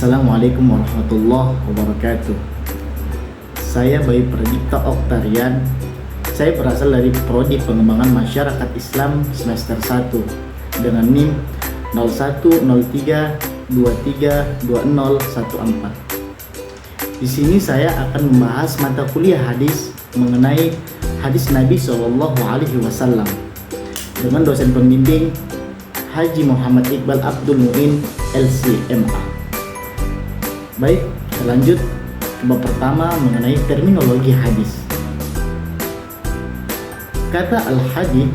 Assalamualaikum warahmatullahi wabarakatuh. Saya Bayu Pradipta Oktarian. Saya berasal dari Prodi Pengembangan Masyarakat Islam semester 1 dengan NIM 0103232014. Di sini saya akan membahas mata kuliah hadis mengenai hadis Nabi SAW dengan dosen pembimbing Haji Muhammad Iqbal Abdul Muin LCMA. Baik, kita lanjut ke bab pertama mengenai terminologi hadis. Kata al-hadith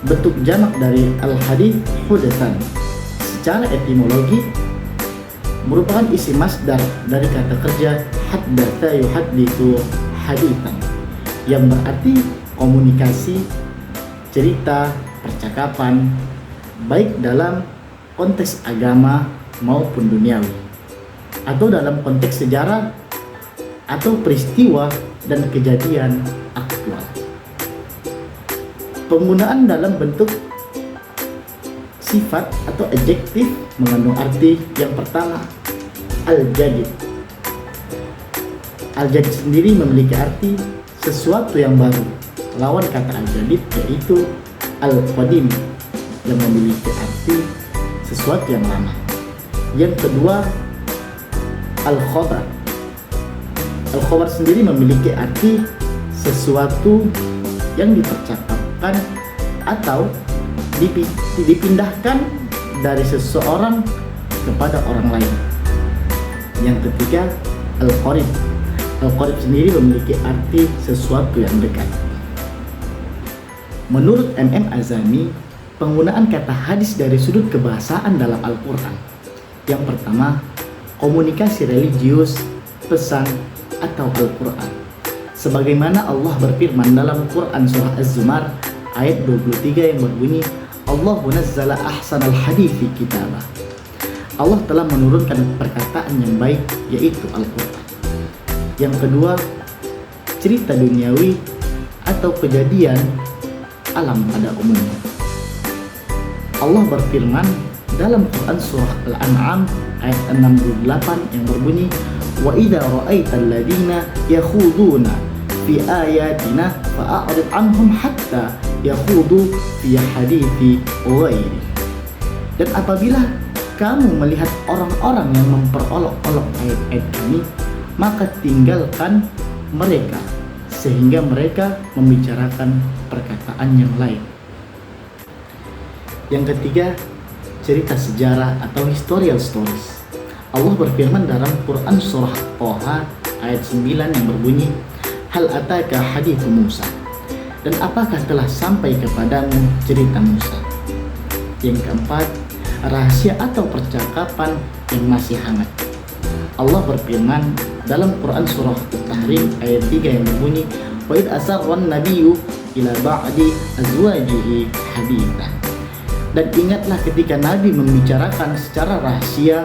bentuk jamak dari al-hadith hudatsan. Secara etimologi merupakan isi masdar dari kata kerja haddatsa yuhadditsu haditsan, yang berarti komunikasi, cerita, percakapan, baik dalam konteks agama maupun duniawi, atau dalam konteks sejarah atau peristiwa dan kejadian aktual. Penggunaan dalam bentuk sifat atau adjektif mengandung arti yang pertama, al-jadid. Al-jadid sendiri memiliki arti sesuatu yang baru. Lawan kata al-jadid yaitu al-qadim yang memiliki arti sesuatu yang lama. Yang kedua, al-khabar. Al-khabar sendiri memiliki arti sesuatu yang dipercakapkan atau dipindahkan dari seseorang kepada orang lain. Yang ketiga, al-qarib. Al-qarib sendiri memiliki arti sesuatu yang dekat. Menurut MM Azami, penggunaan kata hadis dari sudut kebahasaan dalam Al-Quran. Yang pertama, komunikasi religius, pesan, atau Al-Quran. Sebagaimana Allah berfirman dalam Quran surah Az-Zumar ayat 23 yang berbunyi, Allahu nazzala ahsanal hadithi kitabah. Allah telah menurunkan perkataan yang baik, yaitu Al-Quran. Yang kedua, cerita duniawi atau kejadian alam pada umumnya. Allah berfirman dalam Quran surah Al-An'am ayat 68 yang berbunyi, wa idza ra'aital ladina yakhuduna fi ayatina fa'rid anhum hatta yakhudu fi hadithi ghairi. Dan apabila kamu melihat orang-orang yang memperolok-olok ayat-ayat kami, maka tinggalkan mereka sehingga mereka membicarakan perkataan yang lain. Yang ketiga, cerita sejarah atau historical stories. Allah berfirman dalam Quran surah Toha ayat 9 yang berbunyi, hal ataka hadithu Musa. Dan apakah telah sampai kepadamu cerita Musa? Yang keempat, rahasia atau percakapan yang masih hangat. Allah berfirman dalam Quran surah At-Tahrim ayat 3 yang berbunyi, wa id asarran nabiyyu ila ba'di azwajihi hadithan. Dan ingatlah ketika Nabi membicarakan secara rahasia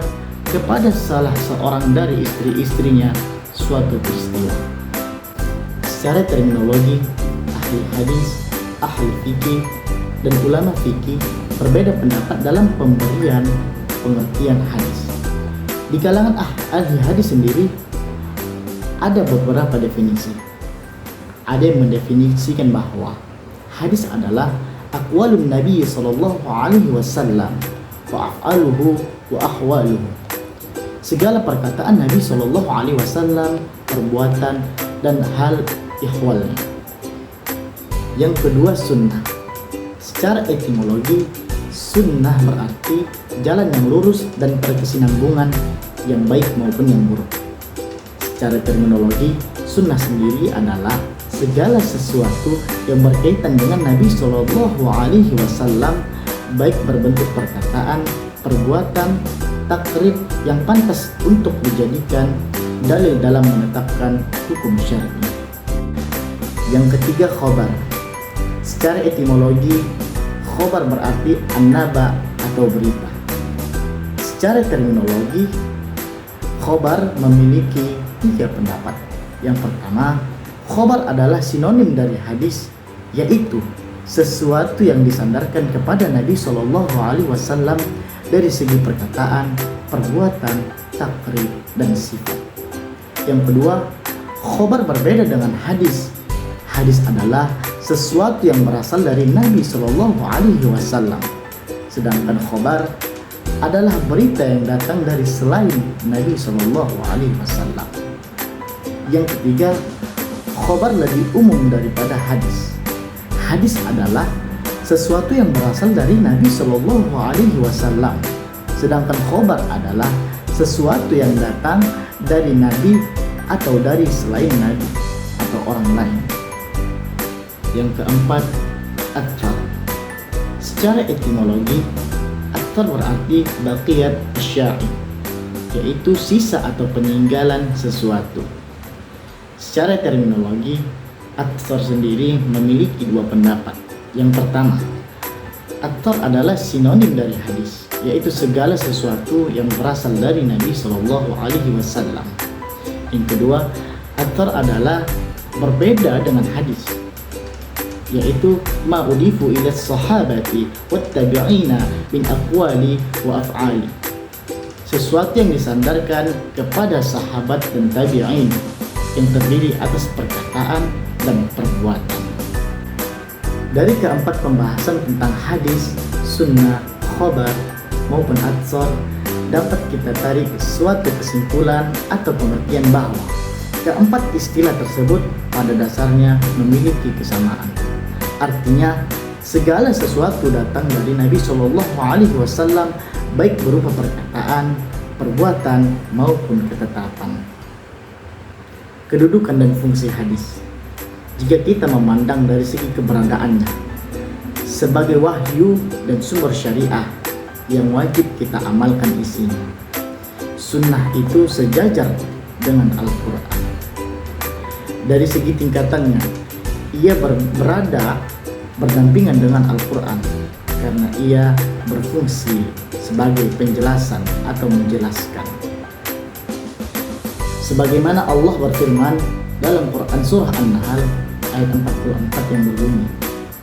kepada salah seorang dari istri-istrinya suatu peristiwa. Secara terminologi, ahli hadis, ahli fikih, dan ulama fikih berbeda pendapat dalam pemberian pengertian hadis. Di kalangan ahli hadis sendiri ada beberapa definisi. Ada yang mendefinisikan bahwa hadis adalah aqwalun Nabi sallallahu alaihi wasallam wa af'aluhu wa ahwaluhu. Segala perkataan Nabi sallallahu alaihi wasallam, perbuatan dan hal ihwalnya. Yang kedua, sunnah. Secara etimologi, sunnah berarti jalan yang lurus dan berkesinambungan yang baik maupun yang buruk. Secara terminologi, sunnah sendiri adalah segala sesuatu yang berkaitan dengan Nabi Shallallahu Alaihi Wasallam, baik berbentuk perkataan, perbuatan, takrib yang pantas untuk dijadikan dalil dalam menetapkan hukum syar'i. Yang ketiga, khobar. Secara etimologi, khobar berarti an-naba atau berita. Secara terminologi, khobar memiliki 3 pendapat. Yang pertama, khobar adalah sinonim dari hadis, yaitu sesuatu yang disandarkan kepada Nabi Shallallahu Alaihi Wasallam dari segi perkataan, perbuatan, takrib, dan sifat. Yang kedua, khobar berbeda dengan hadis. Hadis adalah sesuatu yang berasal dari Nabi Shallallahu Alaihi Wasallam, sedangkan khobar adalah berita yang datang dari selain Nabi Shallallahu Alaihi Wasallam. Yang ketiga, khobar lebih umum daripada hadis. Hadis adalah sesuatu yang berasal dari Nabi Shallallahu Alaihi Wasallam, sedangkan khobar adalah sesuatu yang datang dari Nabi atau dari selain Nabi atau orang lain. Yang keempat, athar. Secara etimologi, athar berarti baqiyat syai', yaitu sisa atau peninggalan sesuatu. Secara terminologi, athar sendiri memiliki dua pendapat. Yang pertama, athar adalah sinonim dari hadis, yaitu segala sesuatu yang berasal dari Nabi Shallallahu Alaihi Wasallam. Yang kedua, athar adalah berbeda dengan hadis, yaitu ma udifu ila sahabati wat tabi'ina min aqwali wa af'ali, sesuatu yang disandarkan kepada sahabat dan tabi'in yang terdiri atas perkataan dan perbuatan. Dari keempat pembahasan tentang hadis, sunnah, khobar maupun athar, dapat kita tarik suatu kesimpulan atau pengertian bahwa keempat istilah tersebut pada dasarnya memiliki kesamaan. Artinya, segala sesuatu datang dari Nabi Shallallahu Alaihi Wasallam, baik berupa perkataan, perbuatan maupun ketetapan. Kedudukan dan fungsi hadis. Jika kita memandang dari segi keberadaannya sebagai wahyu dan sumber syariah yang wajib kita amalkan isinya, sunnah itu sejajar dengan Al-Quran. Dari segi tingkatannya, ia berada berdampingan dengan Al-Quran karena ia berfungsi sebagai penjelasan atau menjelaskan. Sebagaimana Allah berfirman dalam Quran surah An-Nahl ayat 44 yang berbunyi,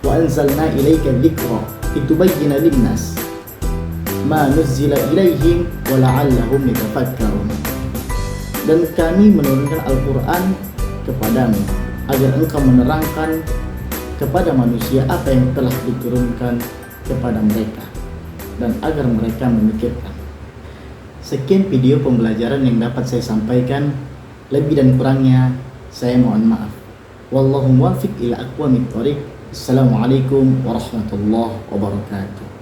"Wa anzalna ilaika dzikra litubayyana lin-nas ma nuzzila ilaihim wa la'allahum yatafakkarun." Dan kami menurunkan Al-Quran kepadamu agar engkau menerangkan kepada manusia apa yang telah diturunkan kepada mereka dan agar mereka memikirkan. Sekian video pembelajaran yang dapat saya sampaikan. Lebih dan kurangnya saya mohon maaf. Wallahu muwaffiq ila aqwamit thoriq. Assalamualaikum warahmatullahi wabarakatuh.